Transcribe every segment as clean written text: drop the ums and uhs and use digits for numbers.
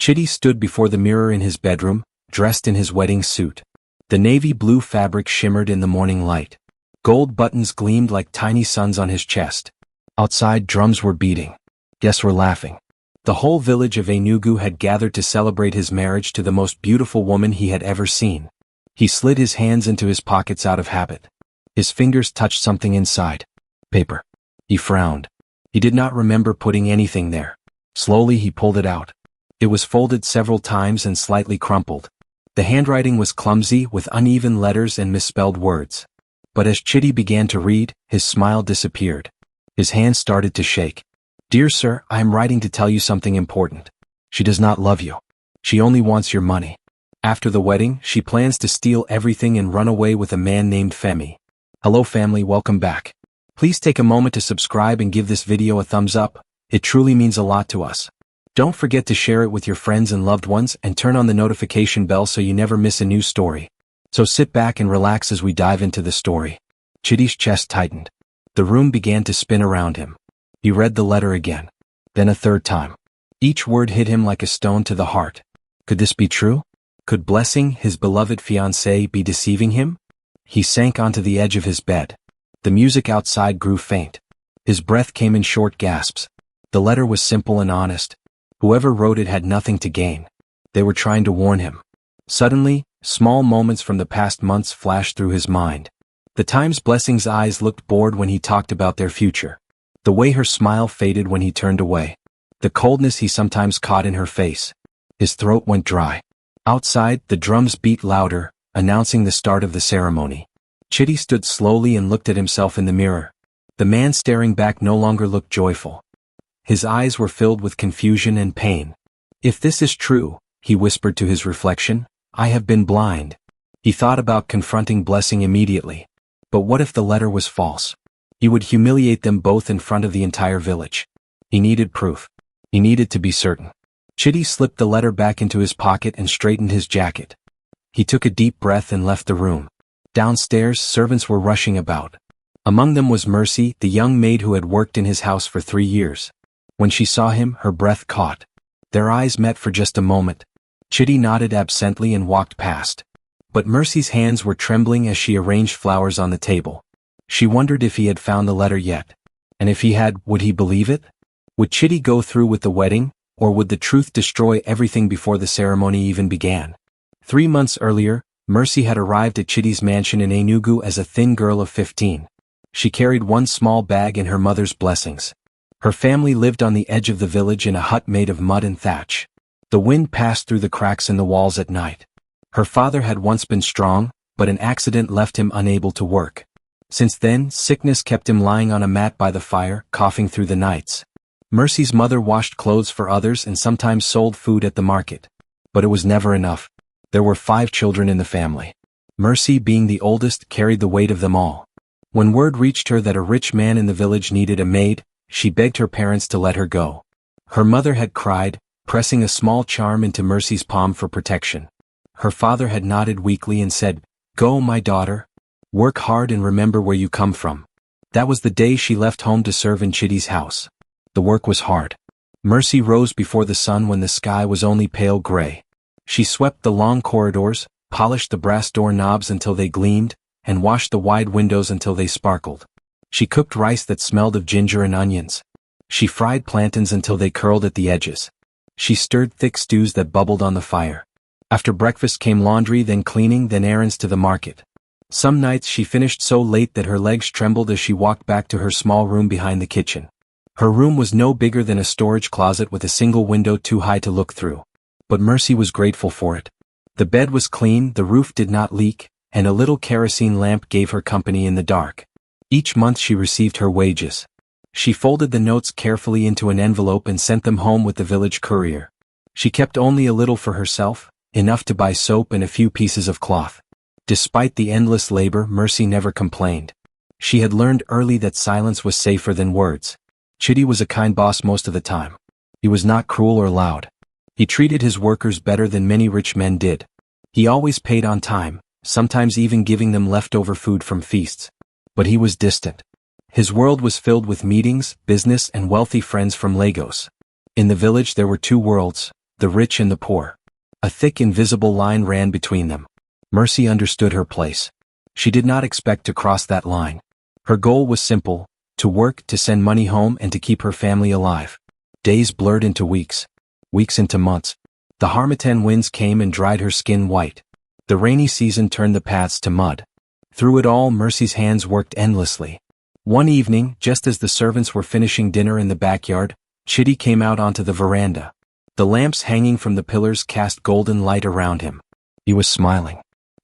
Chitty stood before the mirror in his bedroom, dressed in his wedding suit. The navy blue fabric shimmered in the morning light. Gold buttons gleamed like tiny suns on his chest. Outside, drums were beating. Guests were laughing. The whole village of Enugu had gathered to celebrate his marriage to the most beautiful woman he had ever seen. He slid his hands into his pockets out of habit. His fingers touched something inside. Paper. He frowned. He did not remember putting anything there. Slowly he pulled it out. It was folded several times and slightly crumpled. The handwriting was clumsy with uneven letters and misspelled words. But as Chitty began to read, his smile disappeared. His hands started to shake. "Dear sir, I am writing to tell you something important. She does not love you. She only wants your money. After the wedding, she plans to steal everything and run away with a man named Femi. Hello family, welcome back. Please take a moment to subscribe and give this video a thumbs up. It truly means a lot to us. Don't forget to share it with your friends and loved ones and turn on the notification bell so you never miss a new story. So sit back and relax as we dive into the story." Chitty's chest tightened. The room began to spin around him. He read the letter again. Then a third time. Each word hit him like a stone to the heart. Could this be true? Could Blessing, his beloved fiancée, be deceiving him? He sank onto the edge of his bed. The music outside grew faint. His breath came in short gasps. The letter was simple and honest. Whoever wrote it had nothing to gain. They were trying to warn him. Suddenly, small moments from the past months flashed through his mind. The times Blessing's eyes looked bored when he talked about their future. The way her smile faded when he turned away. The coldness he sometimes caught in her face. His throat went dry. Outside, the drums beat louder, announcing the start of the ceremony. Chitty stood slowly and looked at himself in the mirror. The man staring back no longer looked joyful. His eyes were filled with confusion and pain. "If this is true," he whispered to his reflection, "I have been blind." He thought about confronting Blessing immediately. But what if the letter was false? He would humiliate them both in front of the entire village. He needed proof. He needed to be certain. Chitty slipped the letter back into his pocket and straightened his jacket. He took a deep breath and left the room. Downstairs, servants were rushing about. Among them was Mercy, the young maid who had worked in his house for 3 years. When she saw him, her breath caught. Their eyes met for just a moment. Chitty nodded absently and walked past. But Mercy's hands were trembling as she arranged flowers on the table. She wondered if he had found the letter yet. And if he had, would he believe it? Would Chitty go through with the wedding, or would the truth destroy everything before the ceremony even began? 3 months earlier, Mercy had arrived at Chitty's mansion in Enugu as a thin girl of 15. She carried one small bag and her mother's blessings. Her family lived on the edge of the village in a hut made of mud and thatch. The wind passed through the cracks in the walls at night. Her father had once been strong, but an accident left him unable to work. Since then, sickness kept him lying on a mat by the fire, coughing through the nights. Mercy's mother washed clothes for others and sometimes sold food at the market. But it was never enough. There were 5 children in the family. Mercy, being the oldest, carried the weight of them all. When word reached her that a rich man in the village needed a maid, she begged her parents to let her go. Her mother had cried, pressing a small charm into Mercy's palm for protection. Her father had nodded weakly and said, "Go, my daughter. Work hard and remember where you come from." That was the day she left home to serve in Chitty's house. The work was hard. Mercy rose before the sun when the sky was only pale gray. She swept the long corridors, polished the brass door knobs until they gleamed, and washed the wide windows until they sparkled. She cooked rice that smelled of ginger and onions. She fried plantains until they curled at the edges. She stirred thick stews that bubbled on the fire. After breakfast came laundry, then cleaning, then errands to the market. Some nights she finished so late that her legs trembled as she walked back to her small room behind the kitchen. Her room was no bigger than a storage closet with a single window too high to look through. But Mercy was grateful for it. The bed was clean, the roof did not leak, and a little kerosene lamp gave her company in the dark. Each month she received her wages. She folded the notes carefully into an envelope and sent them home with the village courier. She kept only a little for herself, enough to buy soap and a few pieces of cloth. Despite the endless labor, Mercy never complained. She had learned early that silence was safer than words. Chitty was a kind boss most of the time. He was not cruel or loud. He treated his workers better than many rich men did. He always paid on time, sometimes even giving them leftover food from feasts. But he was distant. His world was filled with meetings, business, and wealthy friends from Lagos. In the village there were 2 worlds, the rich and the poor. A thick invisible line ran between them. Mercy understood her place. She did not expect to cross that line. Her goal was simple: to work, to send money home, and to keep her family alive. Days blurred into weeks. Weeks into months. The Harmattan winds came and dried her skin white. The rainy season turned the paths to mud. Through it all, Mercy's hands worked endlessly. One evening, just as the servants were finishing dinner in the backyard, Chitty came out onto the veranda. The lamps hanging from the pillars cast golden light around him. He was smiling.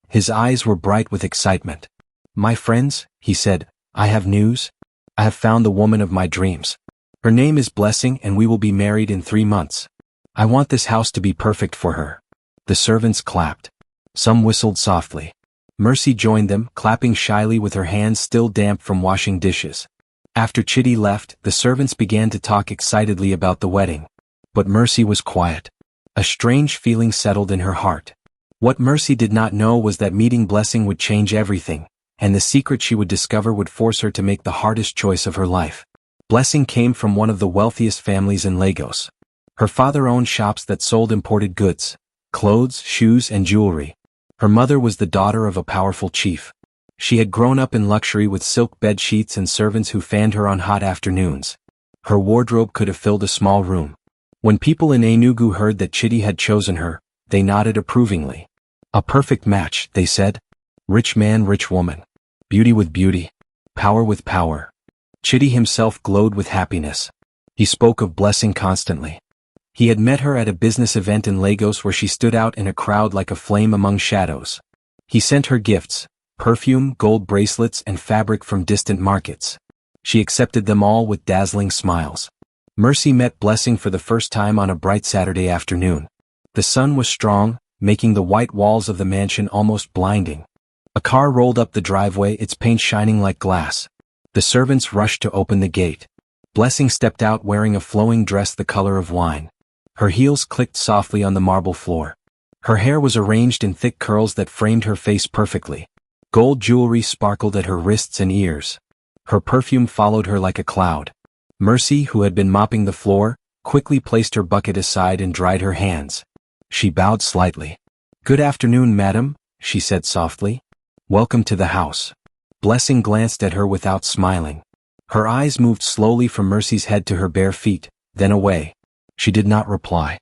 His eyes were bright with excitement. "My friends," he said, "I have news. I have found the woman of my dreams. Her name is Blessing, and we will be married in 3 months. I want this house to be perfect for her." The servants clapped. Some whistled softly. Mercy joined them, clapping shyly with her hands still damp from washing dishes. After Chitty left, the servants began to talk excitedly about the wedding. But Mercy was quiet. A strange feeling settled in her heart. What Mercy did not know was that meeting Blessing would change everything, and the secret she would discover would force her to make the hardest choice of her life. Blessing came from one of the wealthiest families in Lagos. Her father owned shops that sold imported goods, clothes, shoes, and jewelry. Her mother was the daughter of a powerful chief. She had grown up in luxury with silk bed sheets and servants who fanned her on hot afternoons. Her wardrobe could have filled a small room. When people in Enugu heard that Chitty had chosen her, they nodded approvingly. "A perfect match," they said. "Rich man, rich woman. Beauty with beauty. Power with power." Chitty himself glowed with happiness. He spoke of Blessing constantly. He had met her at a business event in Lagos where she stood out in a crowd like a flame among shadows. He sent her gifts: perfume, gold bracelets, and fabric from distant markets. She accepted them all with dazzling smiles. Mercy met Blessing for the first time on a bright Saturday afternoon. The sun was strong, making the white walls of the mansion almost blinding. A car rolled up the driveway, its paint shining like glass. The servants rushed to open the gate. Blessing stepped out wearing a flowing dress the color of wine. Her heels clicked softly on the marble floor. Her hair was arranged in thick curls that framed her face perfectly. Gold jewelry sparkled at her wrists and ears. Her perfume followed her like a cloud. Mercy, who had been mopping the floor, quickly placed her bucket aside and dried her hands. She bowed slightly. "Good afternoon, madam," she said softly. "Welcome to the house." Blessing glanced at her without smiling. Her eyes moved slowly from Mercy's head to her bare feet, then away. She did not reply.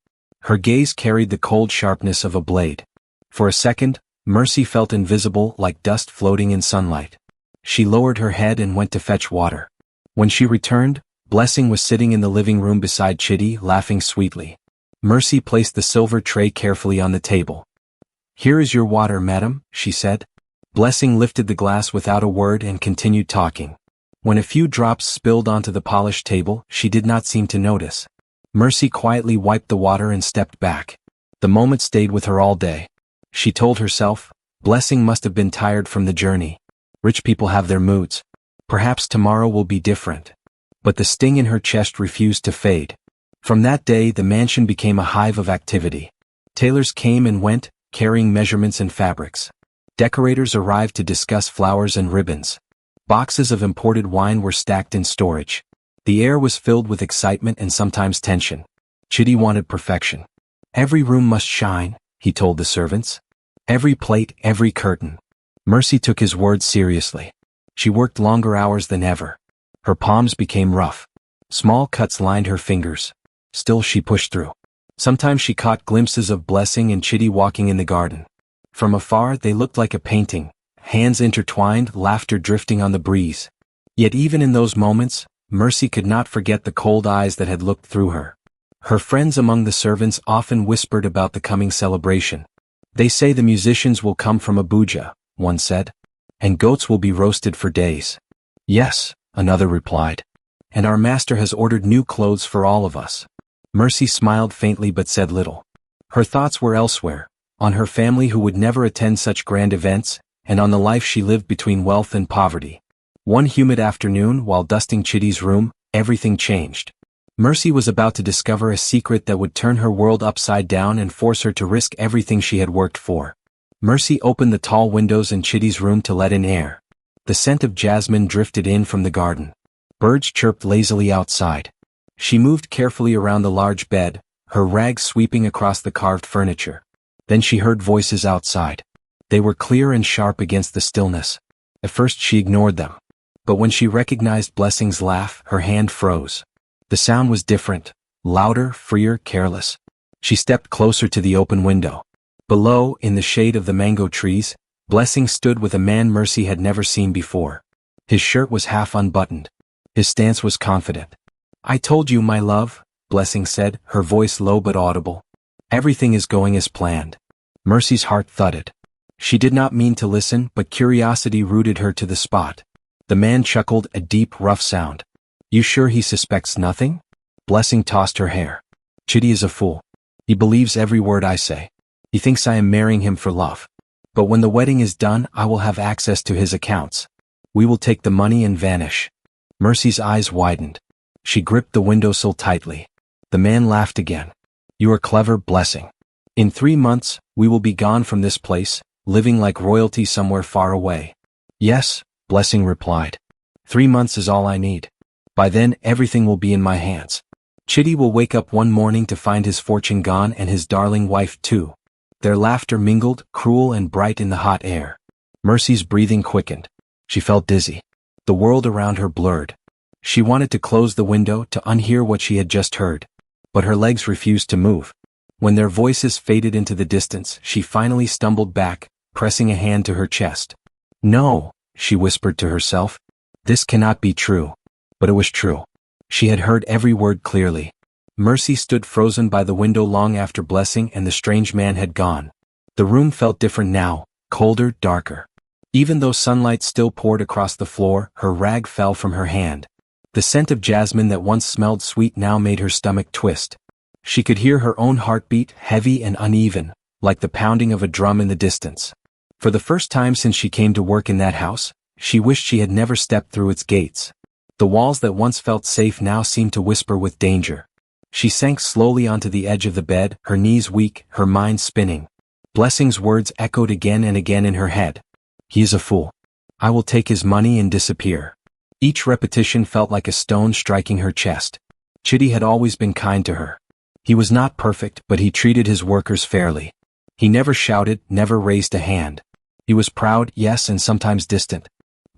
Her gaze carried the cold sharpness of a blade. For a second, Mercy felt invisible, like dust floating in sunlight. She lowered her head and went to fetch water. When she returned, Blessing was sitting in the living room beside Chitty, laughing sweetly. Mercy placed the silver tray carefully on the table. "Here is your water, madam," she said. Blessing lifted the glass without a word and continued talking. When a few drops spilled onto the polished table, she did not seem to notice. Mercy quietly wiped the water and stepped back. The moment stayed with her all day. She told herself, Blessing must have been tired from the journey. Rich people have their moods. Perhaps tomorrow will be different. But the sting in her chest refused to fade. From that day, the mansion became a hive of activity. Tailors came and went, carrying measurements and fabrics. Decorators arrived to discuss flowers and ribbons. Boxes of imported wine were stacked in storage. The air was filled with excitement and sometimes tension. Chitty wanted perfection. "Every room must shine," he told the servants. "Every plate, every curtain." Mercy took his words seriously. She worked longer hours than ever. Her palms became rough. Small cuts lined her fingers. Still she pushed through. Sometimes she caught glimpses of Blessing and Chitty walking in the garden. From afar they looked like a painting, hands intertwined, laughter drifting on the breeze. Yet even in those moments, Mercy could not forget the cold eyes that had looked through her. Her friends among the servants often whispered about the coming celebration. "They say the musicians will come from Abuja," one said. "And goats will be roasted for days." "Yes," another replied. "And our master has ordered new clothes for all of us." Mercy smiled faintly but said little. Her thoughts were elsewhere, on her family who would never attend such grand events, and on the life she lived between wealth and poverty. One humid afternoon, while dusting Chitty's room, everything changed. Mercy was about to discover a secret that would turn her world upside down and force her to risk everything she had worked for. Mercy opened the tall windows in Chitty's room to let in air. The scent of jasmine drifted in from the garden. Birds chirped lazily outside. She moved carefully around the large bed, her rags sweeping across the carved furniture. Then she heard voices outside. They were clear and sharp against the stillness. At first she ignored them. But when she recognized Blessing's laugh, her hand froze. The sound was different, louder, freer, careless. She stepped closer to the open window. Below, in the shade of the mango trees, Blessing stood with a man Mercy had never seen before. His shirt was half unbuttoned. His stance was confident. "I told you, my love," Blessing said, her voice low but audible. "Everything is going as planned." Mercy's heart thudded. She did not mean to listen, but curiosity rooted her to the spot. The man chuckled, a deep, rough sound. "You sure he suspects nothing?" Blessing tossed her hair. "Chitty is a fool. He believes every word I say. He thinks I am marrying him for love. But when the wedding is done, I will have access to his accounts. We will take the money and vanish." Mercy's eyes widened. She gripped the windowsill tightly. The man laughed again. "You are clever, Blessing. In 3 months, we will be gone from this place, living like royalty somewhere far away." "Yes," Blessing replied. 3 months is all I need. By then, everything will be in my hands. Chitty will wake up one morning to find his fortune gone and his darling wife too." Their laughter mingled, cruel and bright in the hot air. Mercy's breathing quickened. She felt dizzy. The world around her blurred. She wanted to close the window to unhear what she had just heard. But her legs refused to move. When their voices faded into the distance, she finally stumbled back, pressing a hand to her chest. "No," she whispered to herself. "This cannot be true." But it was true. She had heard every word clearly. Mercy stood frozen by the window long after Blessing and the strange man had gone. The room felt different now, colder, darker. Even though sunlight still poured across the floor, her rag fell from her hand. The scent of jasmine that once smelled sweet now made her stomach twist. She could hear her own heartbeat, heavy and uneven, like the pounding of a drum in the distance. For the first time since she came to work in that house, she wished she had never stepped through its gates. The walls that once felt safe now seemed to whisper with danger. She sank slowly onto the edge of the bed, her knees weak, her mind spinning. Blessing's words echoed again and again in her head. "He is a fool. I will take his money and disappear." Each repetition felt like a stone striking her chest. Chitty had always been kind to her. He was not perfect, but he treated his workers fairly. He never shouted, never raised a hand. He was proud, yes, and sometimes distant.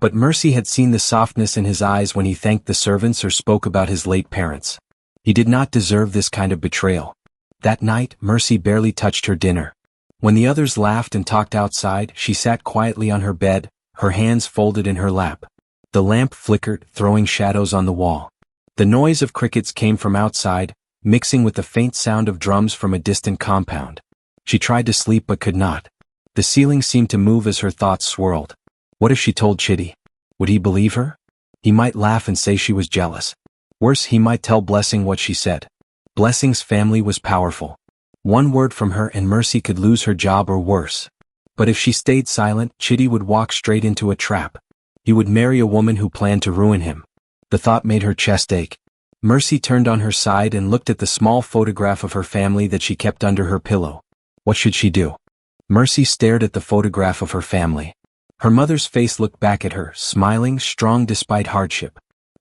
But Mercy had seen the softness in his eyes when he thanked the servants or spoke about his late parents. He did not deserve this kind of betrayal. That night, Mercy barely touched her dinner. When the others laughed and talked outside, she sat quietly on her bed, her hands folded in her lap. The lamp flickered, throwing shadows on the wall. The noise of crickets came from outside, mixing with the faint sound of drums from a distant compound. She tried to sleep but could not. The ceiling seemed to move as her thoughts swirled. What if she told Chitty? Would he believe her? He might laugh and say she was jealous. Worse, he might tell Blessing what she said. Blessing's family was powerful. One word from her and Mercy could lose her job or worse. But if she stayed silent, Chitty would walk straight into a trap. He would marry a woman who planned to ruin him. The thought made her chest ache. Mercy turned on her side and looked at the small photograph of her family that she kept under her pillow. What should she do? Mercy stared at the photograph of her family. Her mother's face looked back at her, smiling, strong despite hardship.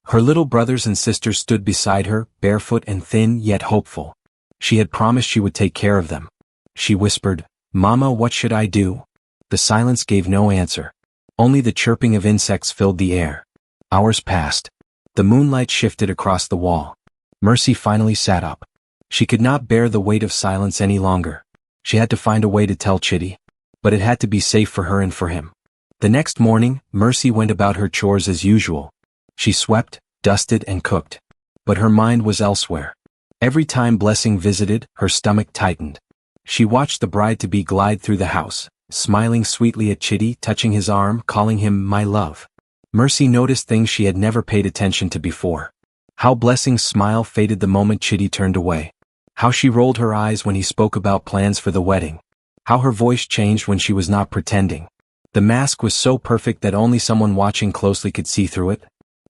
Her little brothers and sisters stood beside her, barefoot and thin yet hopeful. She had promised she would take care of them. She whispered, "Mama, what should I do?" The silence gave no answer. Only the chirping of insects filled the air. Hours passed. The moonlight shifted across the wall. Mercy finally sat up. She could not bear the weight of silence any longer. She had to find a way to tell Chitty. But it had to be safe for her and for him. The next morning, Mercy went about her chores as usual. She swept, dusted, and cooked. But her mind was elsewhere. Every time Blessing visited, her stomach tightened. She watched the bride-to-be glide through the house, smiling sweetly at Chitty, touching his arm, calling him "my love." Mercy noticed things she had never paid attention to before. How Blessing's smile faded the moment Chitty turned away. How she rolled her eyes when he spoke about plans for the wedding. How her voice changed when she was not pretending. The mask was so perfect that only someone watching closely could see through it.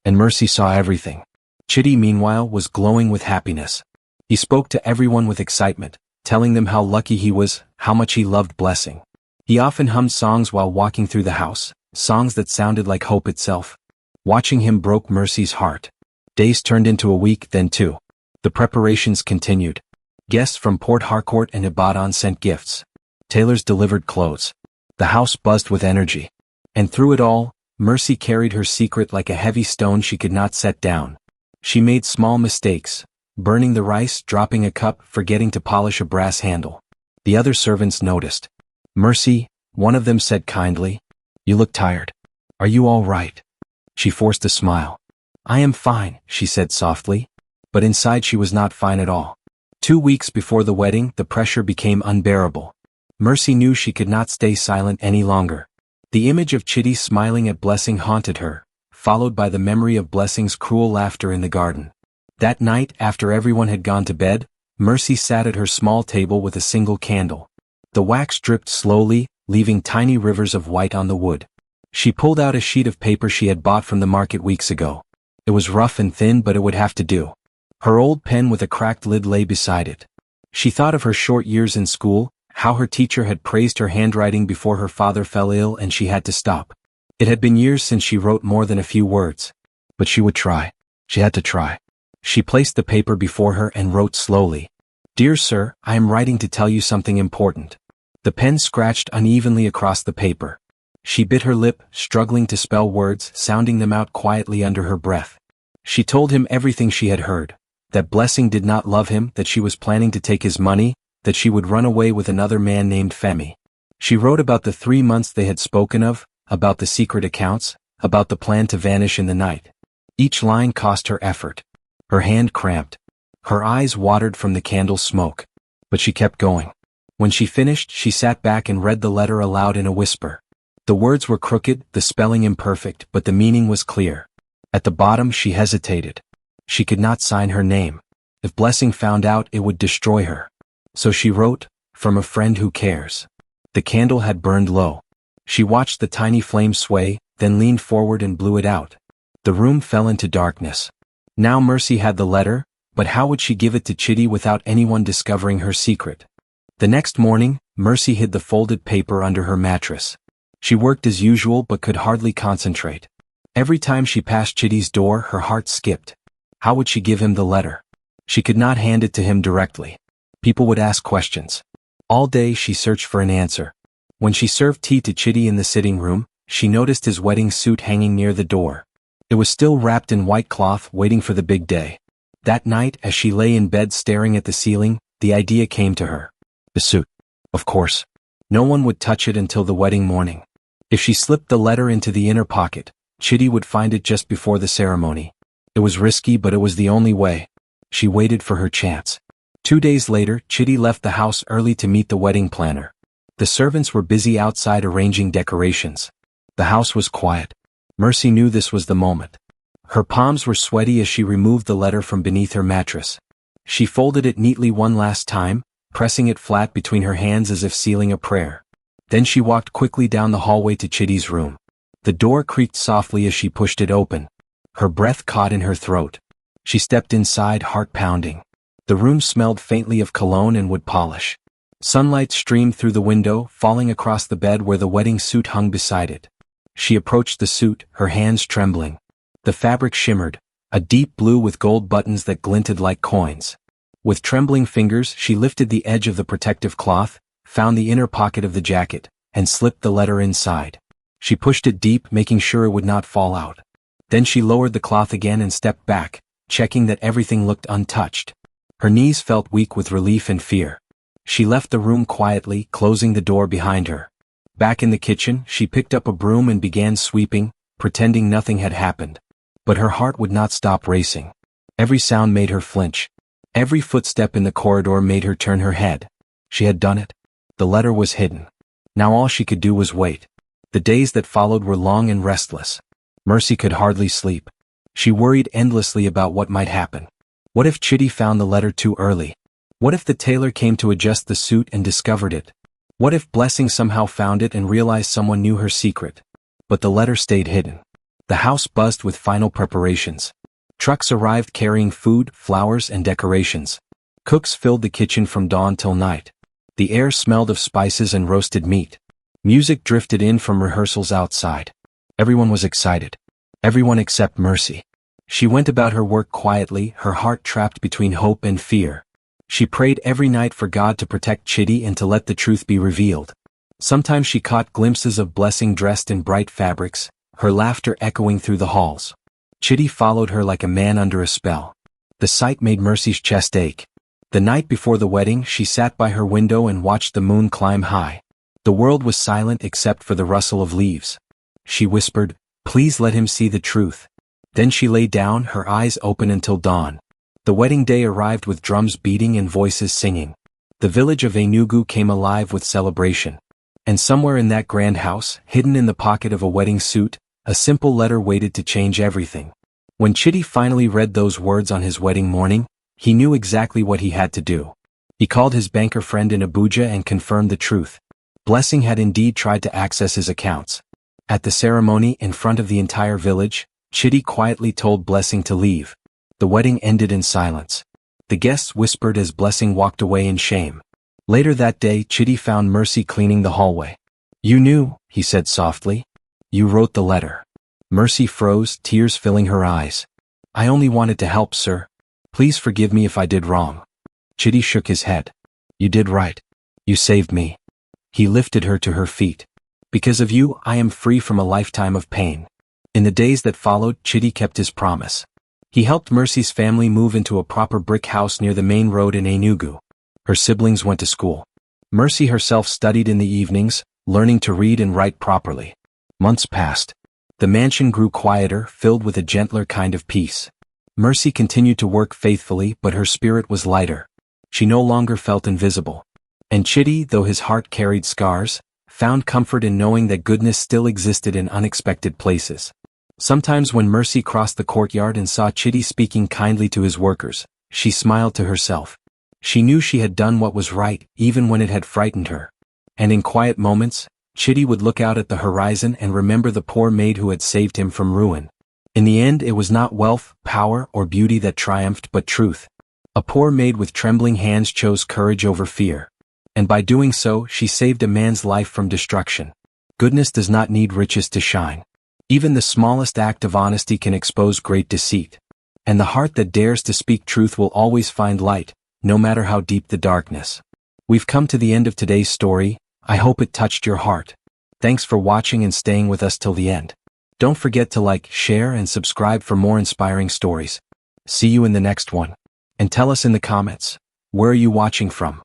And Mercy saw everything. Chitty, meanwhile, was glowing with happiness. He spoke to everyone with excitement, telling them how lucky he was, how much he loved Blessing. He often hummed songs while walking through the house, songs that sounded like hope itself. Watching him broke Mercy's heart. Days turned into a week, then two. The preparations continued. Guests from Port Harcourt and Ibadan sent gifts. Tailors delivered clothes. The house buzzed with energy. And through it all, Mercy carried her secret like a heavy stone she could not set down. She made small mistakes, burning the rice, dropping a cup, forgetting to polish a brass handle. The other servants noticed. "Mercy," one of them said kindly, "you look tired. Are you all right?" She forced a smile. "I am fine," she said softly. But inside she was not fine at all. 2 weeks before the wedding, the pressure became unbearable. Mercy knew she could not stay silent any longer. The image of Chitty smiling at Blessing haunted her, followed by the memory of Blessing's cruel laughter in the garden. That night, after everyone had gone to bed, Mercy sat at her small table with a single candle. The wax dripped slowly, leaving tiny rivers of white on the wood. She pulled out a sheet of paper she had bought from the market weeks ago. It was rough and thin, but it would have to do. Her old pen with a cracked lid lay beside it. She thought of her short years in school, how her teacher had praised her handwriting before her father fell ill and she had to stop. It had been years since she wrote more than a few words. But she would try. She had to try. She placed the paper before her and wrote slowly. "Dear Sir, I am writing to tell you something important." The pen scratched unevenly across the paper. She bit her lip, struggling to spell words, sounding them out quietly under her breath. She told him everything she had heard. That Blessing did not love him, that she was planning to take his money, that she would run away with another man named Femi. She wrote about the 3 months they had spoken of, about the secret accounts, about the plan to vanish in the night. Each line cost her effort. Her hand cramped. Her eyes watered from the candle's smoke. But she kept going. When she finished, she sat back and read the letter aloud in a whisper. The words were crooked, the spelling imperfect, but the meaning was clear. At the bottom she hesitated. She could not sign her name. If Blessing found out, it would destroy her. So she wrote, "From a friend who cares." The candle had burned low. She watched the tiny flame sway, then leaned forward and blew it out. The room fell into darkness. Now Mercy had the letter, but how would she give it to Chitty without anyone discovering her secret? The next morning, Mercy hid the folded paper under her mattress. She worked as usual but could hardly concentrate. Every time she passed Chitty's door, her heart skipped. How would she give him the letter? She could not hand it to him directly. People would ask questions. All day she searched for an answer. When she served tea to Chitty in the sitting room, she noticed his wedding suit hanging near the door. It was still wrapped in white cloth, waiting for the big day. That night, as she lay in bed staring at the ceiling, the idea came to her. The suit. Of course. No one would touch it until the wedding morning. If she slipped the letter into the inner pocket, Chitty would find it just before the ceremony. It was risky, but it was the only way. She waited for her chance. 2 days later, Chitty left the house early to meet the wedding planner. The servants were busy outside arranging decorations. The house was quiet. Mercy knew this was the moment. Her palms were sweaty as she removed the letter from beneath her mattress. She folded it neatly one last time, pressing it flat between her hands as if sealing a prayer. Then she walked quickly down the hallway to Chitty's room. The door creaked softly as she pushed it open. Her breath caught in her throat. She stepped inside, heart pounding. The room smelled faintly of cologne and wood polish. Sunlight streamed through the window, falling across the bed where the wedding suit hung beside it. She approached the suit, her hands trembling. The fabric shimmered, a deep blue with gold buttons that glinted like coins. With trembling fingers, she lifted the edge of the protective cloth, found the inner pocket of the jacket, and slipped the letter inside. She pushed it deep, making sure it would not fall out. Then she lowered the cloth again and stepped back, checking that everything looked untouched. Her knees felt weak with relief and fear. She left the room quietly, closing the door behind her. Back in the kitchen, she picked up a broom and began sweeping, pretending nothing had happened. But her heart would not stop racing. Every sound made her flinch. Every footstep in the corridor made her turn her head. She had done it. The letter was hidden. Now all she could do was wait. The days that followed were long and restless. Mercy could hardly sleep. She worried endlessly about what might happen. What if Chitty found the letter too early? What if the tailor came to adjust the suit and discovered it? What if Blessing somehow found it and realized someone knew her secret? But the letter stayed hidden. The house buzzed with final preparations. Trucks arrived carrying food, flowers, and decorations. Cooks filled the kitchen from dawn till night. The air smelled of spices and roasted meat. Music drifted in from rehearsals outside. Everyone was excited. Everyone except Mercy. She went about her work quietly, her heart trapped between hope and fear. She prayed every night for God to protect Chitty and to let the truth be revealed. Sometimes she caught glimpses of Blessing dressed in bright fabrics, her laughter echoing through the halls. Chitty followed her like a man under a spell. The sight made Mercy's chest ache. The night before the wedding, she sat by her window and watched the moon climb high. The world was silent except for the rustle of leaves. She whispered, "Please let him see the truth." Then she lay down, her eyes open until dawn. The wedding day arrived with drums beating and voices singing. The village of Enugu came alive with celebration. And somewhere in that grand house, hidden in the pocket of a wedding suit, a simple letter waited to change everything. When Chitty finally read those words on his wedding morning, he knew exactly what he had to do. He called his banker friend in Abuja and confirmed the truth. Blessing had indeed tried to access his accounts. At the ceremony in front of the entire village, Chitty quietly told Blessing to leave. The wedding ended in silence. The guests whispered as Blessing walked away in shame. Later that day, Chitty found Mercy cleaning the hallway. "You knew," he said softly. "You wrote the letter." Mercy froze, tears filling her eyes. "I only wanted to help, sir. Please forgive me if I did wrong." Chitty shook his head. "You did right. You saved me." He lifted her to her feet. "Because of you, I am free from a lifetime of pain." In the days that followed, Chitty kept his promise. He helped Mercy's family move into a proper brick house near the main road in Enugu. Her siblings went to school. Mercy herself studied in the evenings, learning to read and write properly. Months passed. The mansion grew quieter, filled with a gentler kind of peace. Mercy continued to work faithfully, but her spirit was lighter. She no longer felt invisible. And Chitty, though his heart carried scars, found comfort in knowing that goodness still existed in unexpected places. Sometimes when Mercy crossed the courtyard and saw Chitty speaking kindly to his workers, she smiled to herself. She knew she had done what was right, even when it had frightened her. And in quiet moments, Chitty would look out at the horizon and remember the poor maid who had saved him from ruin. In the end, it was not wealth, power, or beauty that triumphed, but truth. A poor maid with trembling hands chose courage over fear. And by doing so, she saved a man's life from destruction. Goodness does not need riches to shine. Even the smallest act of honesty can expose great deceit. And the heart that dares to speak truth will always find light, no matter how deep the darkness. We've come to the end of today's story. I hope it touched your heart. Thanks for watching and staying with us till the end. Don't forget to like, share, and subscribe for more inspiring stories. See you in the next one. And tell us in the comments, where are you watching from?